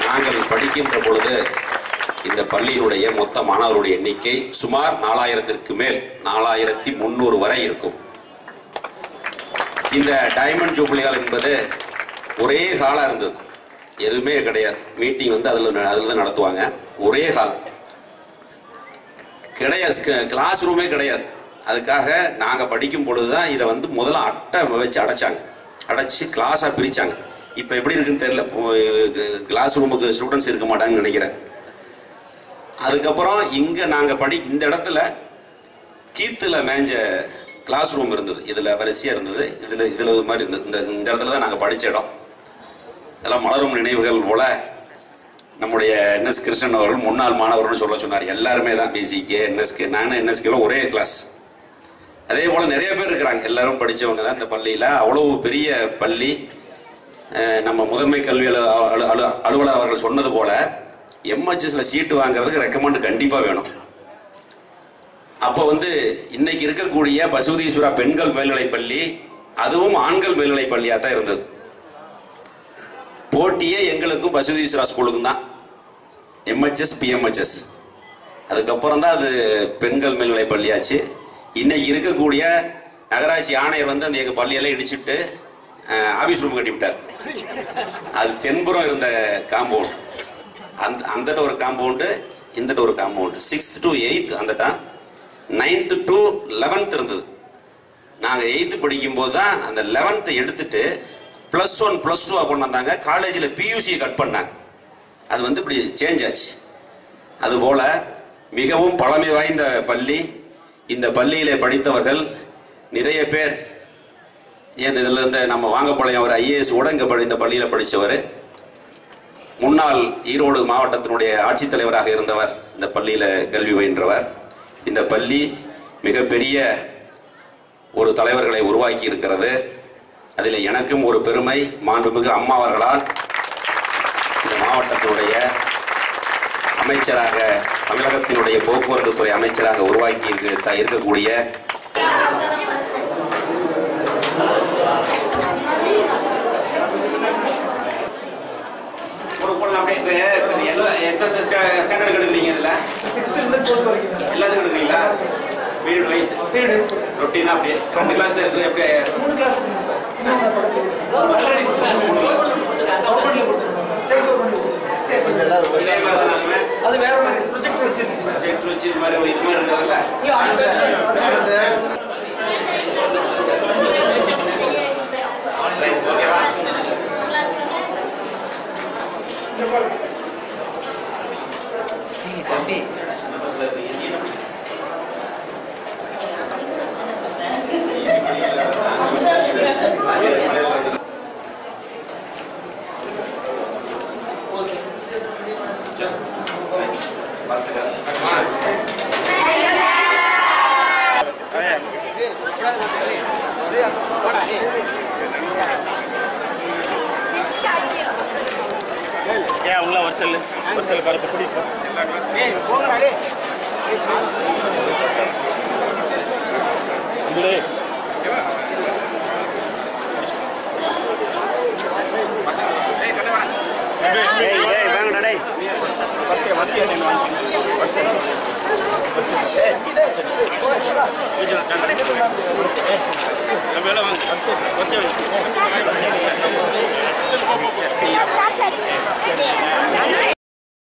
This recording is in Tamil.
நாங்கள் படிக்கின்ற பொழுது இந்த பள்ளியினுடைய மொத்த மாணவருடைய எண்ணிக்கை சுமார் 4000ற்கு மேல் 4300 வரை இருக்கும். இந்த டைமண்ட் ஜூப்ளிகள் என்பது ஒரே ஹாலா இருந்தது, எதுவுமே கிடையாது. மீட்டிங் வந்து அதில் தான் நடத்துவாங்க. ஒரே ஹால் கிடையாது, கிளாஸ் ரூமே கிடையாது. அதுக்காக நாங்கள் படிக்கும் பொழுது தான் இதை வந்து முதல்ல அட்டை வச்சு அடைச்சி கிளாஸாக பிரித்தாங்க. இப்போ எப்படி இருக்குன்னு தெரியல, கிளாஸ் ரூமுக்கு ஸ்டூடெண்ட்ஸ் இருக்க மாட்டாங்கன்னு நினைக்கிறேன். அதுக்கப்புறம் இங்கே நாங்கள் இந்த இடத்துல கீத்தில் மேஞ்ச கிளாஸ் ரூம் இருந்தது, இதில் வரிசையாக இருந்தது. இதில் இது மாதிரி இருந்தது. இந்த இடத்துல தான் நாங்கள் படித்த இடம். இதெல்லாம் மலரும் நினைவுகள் போல. நம்முடைய என்எஸ் கிருஷ்ணன் அவர்கள் முன்னாள் மாணவர்னு சொன்னார். எல்லாருமே தான் பிசிகே, என்எஸ்கே, நானும் என்எஸ்கேலாம் ஒரே கிளாஸ். அதே போல் நிறைய பேர் இருக்கிறாங்க, எல்லாரும் படித்தவங்க தான் இந்த பள்ளியில். அவ்வளவு பெரிய பள்ளி. நம்ம முதன்மை கல்வி அலுவலர் அவர்கள் சொன்னது போல எம்ஹெச்எஸ்ல சீட்டு வாங்குறதுக்கு ரெக்கமெண்ட் கண்டிப்பாக வேணும். அப்போ வந்து இன்னைக்கு இருக்கக்கூடிய பசுவதீஸ்வரா பெண்கள் மேல்நிலைப் பள்ளி அதுவும் ஆண்கள் மேல்நிலைப் பள்ளியாக தான் இருந்தது. போட்டியே எங்களுக்கும் பசுவதீஸ்வரா ஸ்கூலுக்கும் தான், எம்ஹெச்எஸ் பிஎம்ஹெச்எஸ். அதுக்கப்புறம் தான் அது பெண்கள் மேல்நிலைப் பள்ளியாச்சு. இன்னைக்கு இருக்கக்கூடிய நகராட்சி ஆணையர் வந்து அந்த எங்கள் பள்ளியெல்லாம் இடிச்சுட்டு ஆபீஸ் ரூம் கட்டி விட்டார். அது தென்புறம் இருந்த காம்பவுண்ட், அந்த ஒரு காம்பவுண்டு, இந்த ஒரு compound. 6th to 8th அந்தட்டா, 9th to 11th இருந்தது. நாங்கள் 8th படிக்கும்போது தான் அந்த 11th எடுத்துட்டு +1 +2 கொண்டு வந்தாங்க. காலேஜில் பியூசியை கட் பண்ணாங்க. அது வந்து இப்படி சேஞ்ச் ஆச்சு. அதுபோல மிகவும் பழமை வாய்ந்த பள்ளி. இந்த பள்ளியிலே படித்தவர்கள் நிறைய பேர். இதில் இருந்த நம்ம வாங்கப்பாளையம் ஒரு ஐஏஎஸ் கூட இந்த பள்ளியில் படித்தவர். முன்னாள் ஈரோடு மாவட்டத்தினுடைய ஆட்சித்தலைவராக இருந்தவர், இந்த பள்ளியில் கல்வி பயின்றவர். இந்த பள்ளி மிகப்பெரிய ஒரு தலைவர்களை உருவாக்கி இருக்கிறது. அதில் எனக்கும் ஒரு பெருமை. மாண்புமிகு அம்மா அவர்களால் இந்த மாவட்டத்தினுடைய அமைச்சராக, தமிழகத்தினுடைய போக்குவரத்து துறை அமைச்சராக உருவாக்கி இருக்கக்கூடிய ஸ்டாண்டர்ட் எடுக்கிறீங்க? இதில் 6th இருந்து 4th வரைக்கும் எல்லாத்துக்கும் எடுக்கிறீங்களா? பீரியட் வைஸ் ரொட்டீனா அப்படியே 2 கிளாஸ் இருக்குது. அப்படியே 3 கிளாஸ் இருக்கு சார். ஆல்ரெடி 3 கிளாஸ் கவர்மெண்ட்ல கொடுத்துருக்காங்க, ஸ்டேட் கவர்மெண்ட்ல கொடுத்துருக்காங்க. இதே மாதிரி தானே, அது வேற மாதிரி ப்ரொஜெக்ட் வச்சிருக்கீங்க. ப்ரொஜெக்ட் வச்சு இது மாதிரி இருக்குதுல்ல? இல்ல அந்த சார் தம்பி உள்ள வருஷல் பார்த்து பிடிப்போம். வாங்க